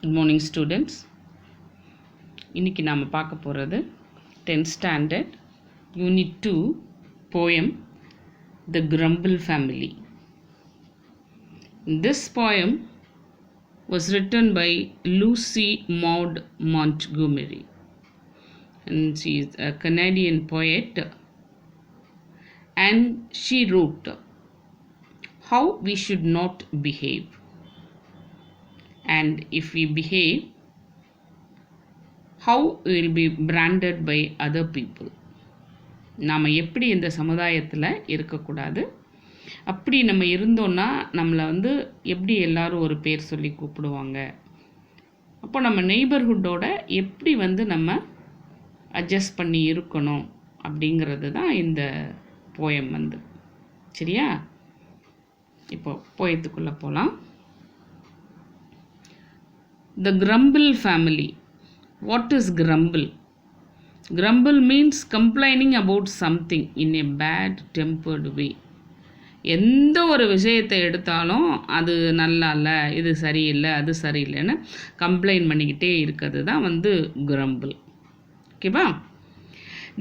Good morning students. இன்றைக்கி நாம் பார்க்க போகிறது 10th standard unit 2 poem The Grumble Family. This poem was written by Lucy Maud Montgomery, and she is a Canadian poet, and she wrote how we should not behave, and if we behave, how we will be branded by other people. நாம் எப்படி இந்த சமுதாயத்தில் இருக்கக்கூடாது, அப்படி நம்ம இருந்தோன்னா நம்மளை எப்படி எல்லாரும் ஒரு பேர் சொல்லி கூப்பிடுவாங்க, அப்போ நம்ம நெய்பர்ஹுட்டோட எப்படி நம்ம அட்ஜஸ்ட் பண்ணி இருக்கணும் அப்படிங்கிறது தான் இந்த போயம் சரியா? இப்போ போயத்துக்குள்ளே போகலாம். The Grumble Family. What is grumble? Grumble means complaining about something in a bad tempered way. எந்த ஒரு விஷயத்தை எடுத்தாலும் அது நல்லா இல்லை, இது சரியில்லை, அது சரியில்லைன்னு கம்ப்ளைண்ட் பண்ணிக்கிட்டே இருக்கிறது தான் grumble. ஓகேவா?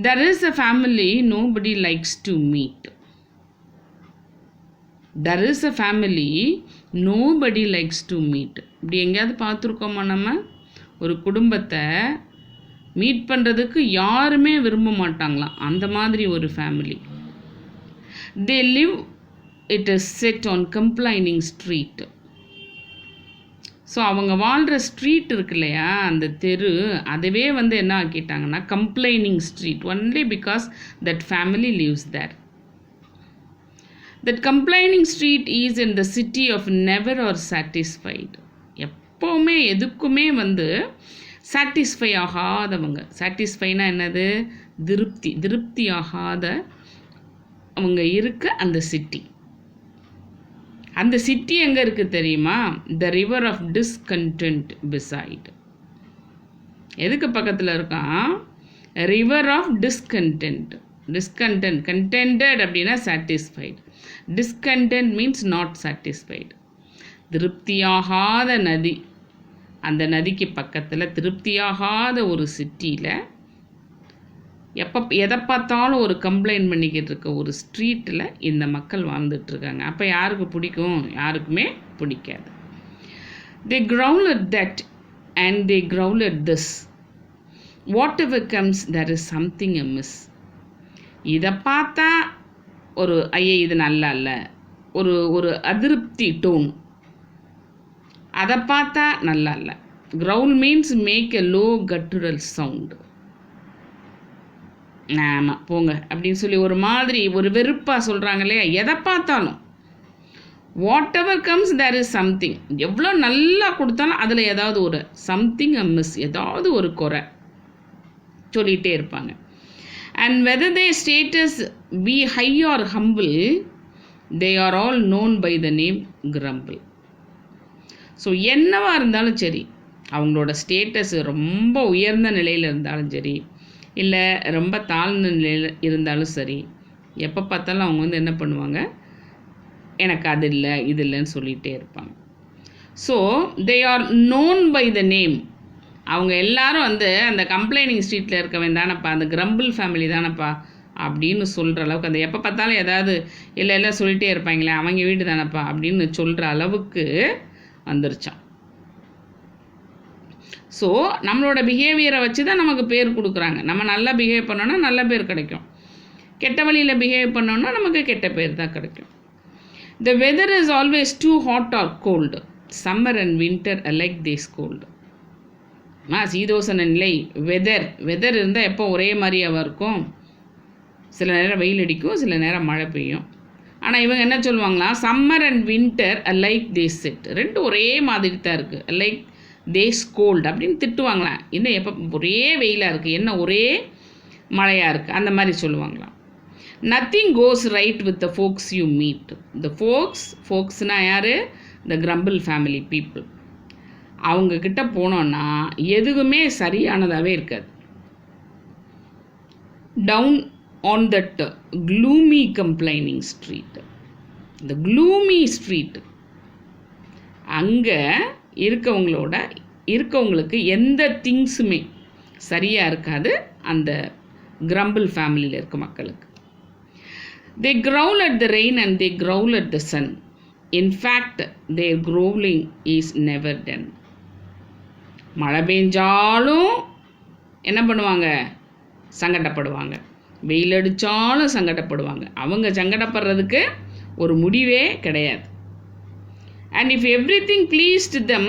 There is a family nobody likes to meet. There is a family nobody likes to meet. இப்படி எங்கேயாவது பார்த்துருக்கோமா? நம்ம ஒரு குடும்பத்தை மீட் பண்ணுறதுக்கு யாருமே விரும்ப மாட்டாங்களாம், அந்த மாதிரி ஒரு family. They live, it is set on complaining street. So அவங்க வாழ்கிற ஸ்ட்ரீட் இருக்கு இல்லையா, அந்த தெரு, அதுவே என்ன ஆக்கிட்டாங்கன்னா complaining street, only because that family lives there. That complaining street is in the city of never or satisfied. எப்போவுமே எதுக்குமே சாட்டிஸ்ஃபை ஆகாதவங்க. சாட்டிஸ்ஃபைனா என்னது? திருப்தி ஆகாத அவங்க இருக்க அந்த சிட்டி. அந்த சிட்டி எங்கே இருக்குது தெரியுமா? The river of discontent beside. எதுக்கு பக்கத்தில் இருக்கான்? River of discontent. Discontent, contented அப்படின்னா satisfied. Discontent means not satisfied. திருப்தியாகாத நதி, அந்த நதிக்கு பக்கத்தில் திருப்தியாகாத ஒரு சிட்டியில் எதை பார்த்தாலும் ஒரு கம்ப்ளைண்ட் பண்ணிக்கிட்டு இருக்க ஒரு ஸ்ட்ரீட்டில் இந்த மக்கள் வாழ்ந்துட்டுருக்காங்க. அப்போ யாருக்கு பிடிக்கும்? யாருக்குமே பிடிக்காது. They growl at that and they growl at this. Whatever comes, there is something amiss. இதை பார்த்தா ஒரு ஐயே இது நல்லா இல்லை, ஒரு அதிருப்தி டோன். அதை பார்த்தா நல்லா இல்லை. Growl means make a low guttural sound. ஆமாம் போங்க அப்படின்னு சொல்லி ஒரு மாதிரி ஒரு வெறுப்பாக சொல்கிறாங்க இல்லையா? எதை பார்த்தாலும் whatever comes there is something. எவ்வளோ நல்லா கொடுத்தாலும் அதில் ஏதாவது ஒரு சம்திங் மிஸ், ஏதாவது ஒரு குறை சொல்லிகிட்டே இருப்பாங்க. And whether their status be high or humble, they are all known by the name grumble. So என்னவாக இருந்தாலும் சரி, அவங்களோட ஸ்டேட்டஸ் ரொம்ப உயர்ந்த நிலையில் இருந்தாலும் சரி, இல்லை ரொம்ப தாழ்ந்த நிலையில் இருந்தாலும் சரி, எப்போ பார்த்தாலும் அவங்க என்ன பண்ணுவாங்க? எனக்கு அது இல்லை, இது இல்லைன்னு சொல்லிகிட்டே இருப்பாங்க. So they are known by the name. அவங்க எல்லாரும் அந்த கம்ப்ளைனிங் ஸ்ட்ரீட்டில் இருக்கவன் தானப்பா, அந்த கிரம்பிள் ஃபேமிலி தானப்பா அப்படின்னு சொல்கிற அளவுக்கு, அந்த எப்போ பார்த்தாலும் ஏதாவது எல்லாம் சொல்லிகிட்டே இருப்பாங்களே அவங்க வீடு தானப்பா அப்படின்னு சொல்கிற அளவுக்கு வந்துருச்சான். ஸோ நம்மளோட பிஹேவியரை வச்சு தான் நமக்கு பேர் கொடுக்குறாங்க. நம்ம நல்லா பிஹேவ் பண்ணோன்னா நல்ல பேர் கிடைக்கும், கெட்ட வழியில் பிஹேவ் பண்ணோன்னா நமக்கு கெட்ட பேர் தான் கிடைக்கும். The weather is always too hot or cold. Summer and winter alike they scold. சீதோசன நிலை, வெதர் இருந்தால் எப்போ ஒரே மாதிரியாக இருக்கும். சில நேரம் வெயில் அடிக்கும், சில நேரம் மழை பெய்யும். ஆனால் இவங்க என்ன சொல்லுவாங்களா? Summer and winter like they said. ரெண்டும் ஒரே மாதிரி தான் இருக்குது. லைக் தே ஸ்கோல்டு அப்படின்னு திட்டுவாங்களாம். இன்னும் எப்போ ஒரே வெயிலாக இருக்குது, என்ன ஒரே மழையாக இருக்குது, அந்த மாதிரி சொல்லுவாங்களாம். Nothing goes right with the folks you meet. The ஃபோக்ஸ்னால் யார்? The grumble family people. அவங்கக்கிட்ட போனோன்னா எதுவுமே சரியானதாகவே இருக்காது. Down on that gloomy complaining street. இந்த க்ளூமி ஸ்ட்ரீட், அங்கே இருக்கவங்களோட இருக்கவங்களுக்கு எந்த திங்ஸுமே சரியாக இருக்காது அந்த கிரம்பிள் ஃபேமிலியில் இருக்க மக்களுக்கு. They growl at the rain and they growl at the sun. In fact, their growling is never done. மழை பெஞ்சாலும் என்ன பண்ணுவாங்க? சங்கடப்படுவாங்க. வெயில் அடித்தாலும் சங்கடப்படுவாங்க. அவங்க சங்கடப்படுறதுக்கு ஒரு முடிவே கிடையாது. And if everything pleased them,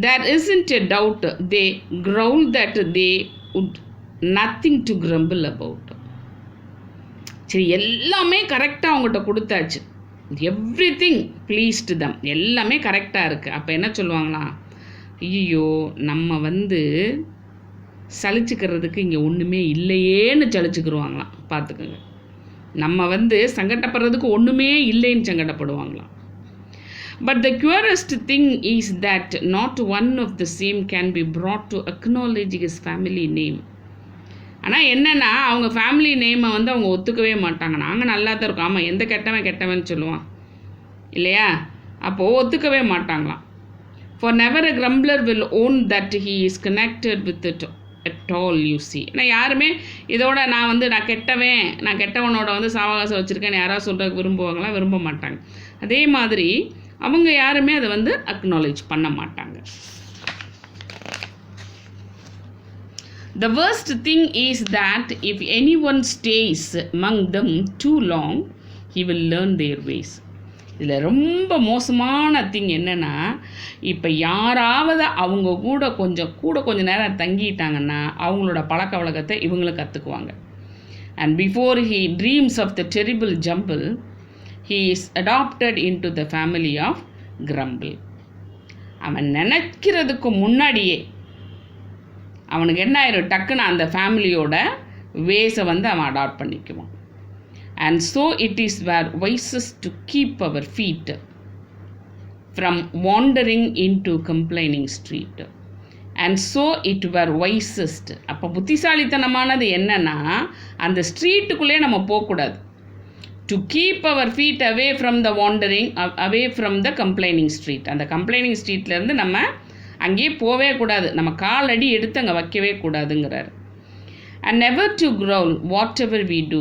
there isn't a doubt they growl that they would nothing to grumble about. சரி, எல்லாமே கரெக்டாக அவங்ககிட்ட கொடுத்தாச்சு. எவ்ரிதிங் ப்ளீஸ்டு தம், எல்லாமே கரெக்டாக இருக்குது. அப்போ என்ன சொல்லுவாங்களா? ஐயோ, நம்ம சலிச்சுக்கிறதுக்கு இங்கே ஒன்றுமே இல்லையேன்னு சலிச்சுக்கிடுவாங்களாம். பார்த்துக்கோங்க, நம்ம சங்கடப்படுறதுக்கு ஒன்றுமே இல்லைன்னு சங்கடப்படுவாங்களாம். But the purest thing is that not one of the same can be brought to acknowledge his family name. ஆனால் என்னென்னா, அவங்க ஃபேமிலி நேமை அவங்க ஒத்துக்கவே மாட்டாங்க. நாங்கள் நல்லா தான் இருக்கோம். ஆமாம், எந்த கெட்டவன் சொல்லுவான் இல்லையா? அப்போது ஒத்துக்கவே மாட்டாங்களாம். For never a grumbler will own that he is connected with it at all, you see. ஆனால் யாருமே இதோட நான் கெட்டவனோட சாவகாசம் வச்சுருக்கேன்னு யாராவது சொல்கிறதுக்கு விரும்புவாங்களா? விரும்ப மாட்டாங்க. அதே மாதிரி அவங்க யாருமே அதை அக்னாலேஜ் பண்ண மாட்டாங்க. The worst thing is that if anyone stays among them too long, he will learn their ways. இதில் ரொம்ப மோசமான திங் என்னென்னா, இப்போ யாராவது அவங்க கூட நேரம் தங்கிட்டாங்கன்னா அவங்களோட பழக்க வழக்கத்தை இவங்களும் கற்றுக்குவாங்க. And before he dreams of the terrible jumble, he is adopted into the family of grumble. அவன் நினைக்கிறதுக்கு முன்னாடியே அவனுக்கு என்ன ஆயிரும்? டக்குன்னு அந்த ஃபேமிலியோட வேஸை அவன் அடாப்ட் பண்ணிக்குவான். And so it is where wisest to keep our feet from wandering into complaining street. And so it where wisest. அப்போ புத்திசாலித்தனமானது என்னென்னா, அந்த ஸ்ட்ரீட்டுக்குள்ளே நம்ம போகக்கூடாது. To keep our feet away from the wandering, away from the complaining street. அந்த complaining ஸ்ட்ரீட்லேருந்து நம்ம அங்கேயே போவே கூடாது, நம்ம காலடி எடுத்து அங்கே வைக்கவே கூடாதுங்கிறார். And never to growl whatever we do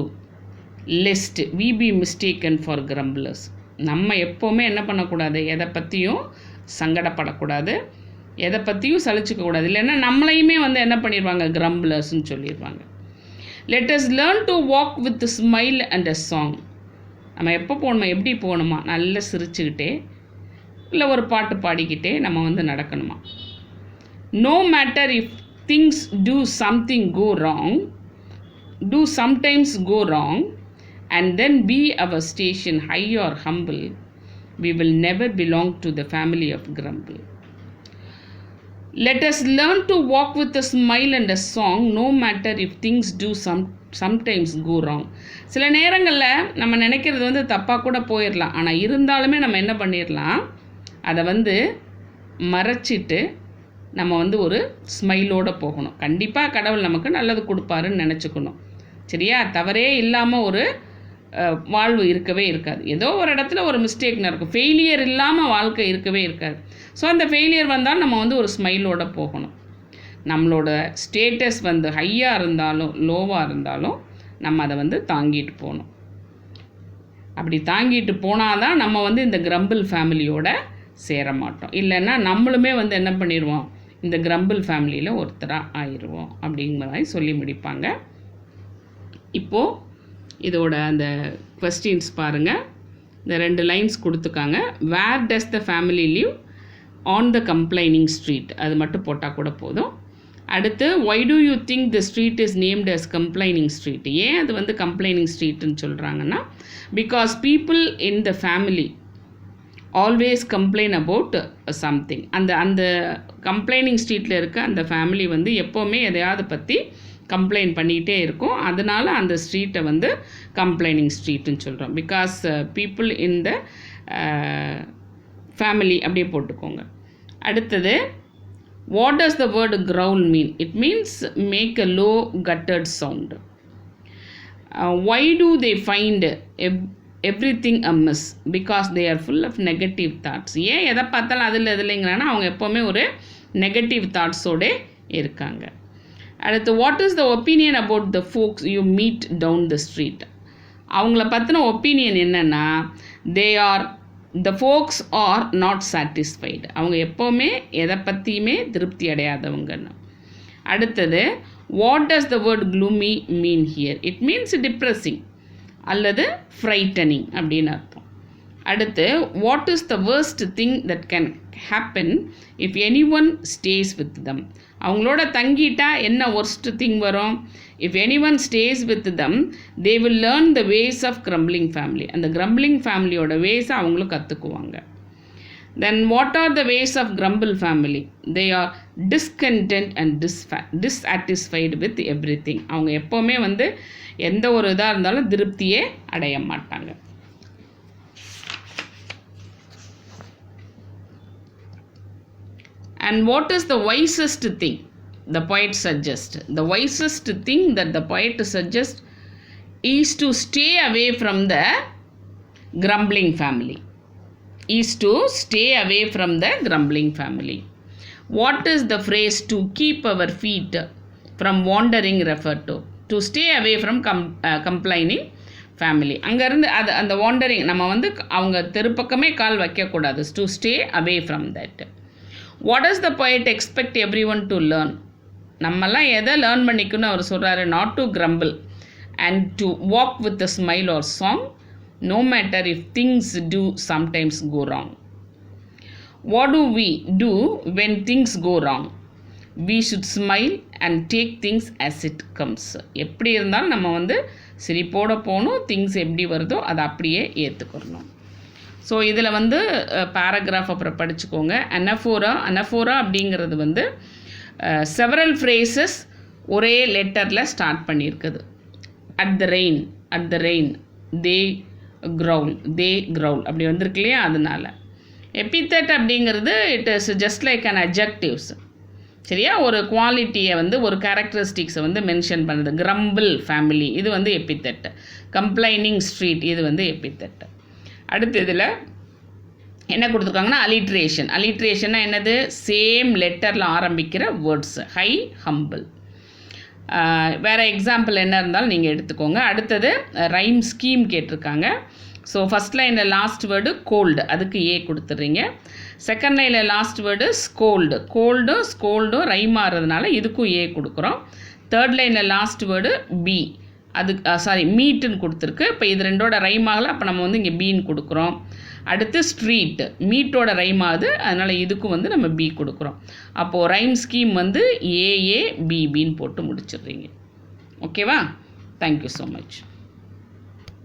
lest V P mistaken for grumblers. நம்ம எப்போவுமே என்ன பண்ணக்கூடாது? எதை பற்றியும் சங்கடப்படக்கூடாது, எதை பற்றியும் சலிச்சுக்கக்கூடாது. இல்லைன்னா நம்மளையுமே என்ன பண்ணிடுவாங்க? கிரம்பிளர்ஸ்ன்னு சொல்லிடுவாங்க. Let us learn to walk with smile and a song. நம்ம எப்போ போகணுமா? எப்படி போகணுமா? நல்லா சிரிச்சுக்கிட்டே இல்லை ஒரு பாட்டு பாடிக்கிட்டே நம்ம நடக்கணுமா? No matter if things do sometimes go wrong and then be our station high or humble, we will never belong to the family of grumble. Let us learn to walk with a smile and a song, no matter if things do sometimes go wrong. சில நேரங்களில் நம்ம நினைக்கிறது தப்பாக கூட போயிடலாம். ஆனால் இருந்தாலுமே நம்ம என்ன பண்ணிடலாம்? அதை மறைச்சிட்டு நம்ம ஒரு ஸ்மைலோடு போகணும். கண்டிப்பாக கடவுள் நமக்கு நல்லது கொடுப்பாருன்னு நினச்சிக்கணும். சரியா? தவறே இல்லாமல் ஒரு வாழ்வு இருக்கவே இருக்காது. ஏதோ ஒரு இடத்துல ஒரு மிஸ்டேக் நடக்கும். ஃபெயிலியர் இல்லாமல் வாழ்க்கை இருக்கவே இருக்காது. ஸோ அந்த ஃபெயிலியர் வந்தால் நம்ம ஒரு ஸ்மைலோடு போகணும். நம்மளோட ஸ்டேட்டஸ் ஹையாக இருந்தாலும் லோவாக இருந்தாலும் நம்ம அதை தாங்கிட்டு போகணும். அப்படி தாங்கிட்டு போனால் தான் நம்ம இந்த கிரம்பிள் ஃபேமிலியோட சேர மாட்டோம். இல்லைன்னா நம்மளுமே என்ன பண்ணிடுவோம்? இந்த கிரம்பிள் ஃபேமிலியில் ஒருத்தராக ஆயிடுவோம் அப்படிங்கிற மாதிரி சொல்லி முடிப்பாங்க. இப்போது இதோட அந்த கொஸ்டின்ஸ் பாருங்கள். இந்த 2 லைன்ஸ் கொடுத்துருக்காங்க. Where does the family live on the complaining street, அது மட்டும் போட்டால் கூட போதும். அடுத்து, why do you think the street is named as complaining street. ஏன் அது கம்ப்ளைனிங் ஸ்ட்ரீட்டுன்னு சொல்கிறாங்கன்னா, because people in the family always complain about something. அந்த கம்ப்ளைனிங் ஸ்ட்ரீட்டில் இருக்க அந்த ஃபேமிலி எப்போவுமே எதையாவது பற்றி கம்ப்ளைண்ட் பண்ணிகிட்டே இருக்கும். அதனால் அந்த ஸ்ட்ரீட்டை கம்ப்ளைனிங் ஸ்ட்ரீட்டுன்னு சொல்கிறோம். Because people in the family அப்படியே போட்டுக்கோங்க. அடுத்தது, what does the word growl mean? It means make a low guttered sound. Why do they find everything amiss because they are full of negative thoughts. ஏன் எதை பார்த்தாலும் அதில் எதுலைங்கிறாங்கன்னா அவங்க எப்போவுமே ஒரு நெகட்டிவ் தாட்ஸோடு இருக்காங்க. அடுத்து, what is the opinion about the folks you meet down the street? அவங்கள பற்றின ஒப்பீனியன் என்னென்னா, the folks are not satisfied. அவங்க எப்போவுமே எதை பற்றியுமே திருப்தி அடையாதவங்கன்னு. அடுத்தது, what does the word gloomy mean here? It means depressing அல்லது ஃப்ரைட்டனிங் அப்படின்னு அர்த்தம். அடுத்து, what is the worst thing that can happen if any one stays with them? அவங்களோட தங்கிட்டா என்ன ஒர்ஸ்ட் திங் வரும்? If any one stays with them they will learn the ways of grumbling family. அந்த grumbling ஃபேமிலியோட வேஸை அவங்களும் கற்றுக்குவாங்க. Then what are the ways of grumble family? They are discontent and dissatisfied with everything. அவங்க எப்போவுமே வந்து எந்த ஒரு இதாக இருந்தாலும் திருப்தியே அடைய மாட்டாங்க. And what is the wisest thing the poet suggests? The wisest thing that the poet suggests is to stay away from the grumbling family. What is the phrase to keep our feet from wandering refer to? To stay away from complaining family. அங்கேருந்து அந்த wandering நம்ம வந்து அவங்க தெருப்பக்கமே கால் வைக்கக்கூடாது. To stay away from that. What does the poet expect everyone to learn? நம்மெல்லாம் எதை learn பண்ணிக்கணும்னு அவர் சொல்கிறாரு? Not to grumble and to walk with a smile or song, no matter if things do sometimes go wrong. What do we do when things go wrong? We should smile and take things as it comes. எப்படி இருந்தாலும் நம்ம வந்து சிரிப்போட போகணும். Things எப்படி வருதோ அதை அப்படியே ஏற்றுக்கணும். ஸோ இதில் வந்து பேராகிராஃப் அப்புறம் படிச்சுக்கோங்க. அனஃபோரா அப்படிங்கிறது வந்து செவரல் ஃப்ரேசஸ் ஒரே லெட்டரில் ஸ்டார்ட் பண்ணியிருக்குது. At the rain they growl அப்படி வந்திருக்கு இல்லையா? அதனால எபித்தட் அப்படிங்கிறது it is just like an adjectives. சரியா? ஒரு குவாலிட்டியை வந்து ஒரு கேரக்டரிஸ்டிக்ஸை வந்து மென்ஷன் பண்ணுறது. கிரம்பிள் ஃபேமிலி இது வந்து எபித்தட். கம்ப்ளைனிங் ஸ்ட்ரீட் இது வந்து எபித்தட். அடுத்து இதில் என்ன கொடுத்துருக்காங்கன்னா அலிட்ரேஷன்னா என்னது? சேம் லெட்டரில் ஆரம்பிக்கிற வேர்ட்ஸ். High, humble. வேறு எக்ஸாம்பிள் என்ன இருந்தாலும் நீங்கள் எடுத்துக்கோங்க. அடுத்தது ரைம் ஸ்கீம் கேட்டிருக்காங்க. ஸோ ஃபஸ்ட் லைனில் லாஸ்ட் வேர்டு கோல்டு, அதுக்கு ஏ கொடுத்துட்றீங்க. செகண்ட் லைனில் லாஸ்ட் வேர்டு ஸ்கோல்டும் ரைம் ஆகிறதுனால இதுக்கும் ஏ கொடுக்குறோம். தேர்ட் லைனில் லாஸ்ட் வேர்டு பி, அது மீட்டுன்னு கொடுத்துருக்கு. இப்போ இது ரெண்டோட ரைம் ஆகலை, அப்போ நம்ம வந்து இங்கே பீன்னு கொடுக்குறோம். அடுத்து ஸ்ட்ரீட், மீட்டோட ரைம் ஆகுது, அதனால் இதுக்கும் வந்து நம்ம பி கொடுக்குறோம். அப்போது ரைம் ஸ்கீம் வந்து ஏஏ பிபின்னு போட்டு முடிச்சிடுறீங்க. ஓகேவா? Thank you so much.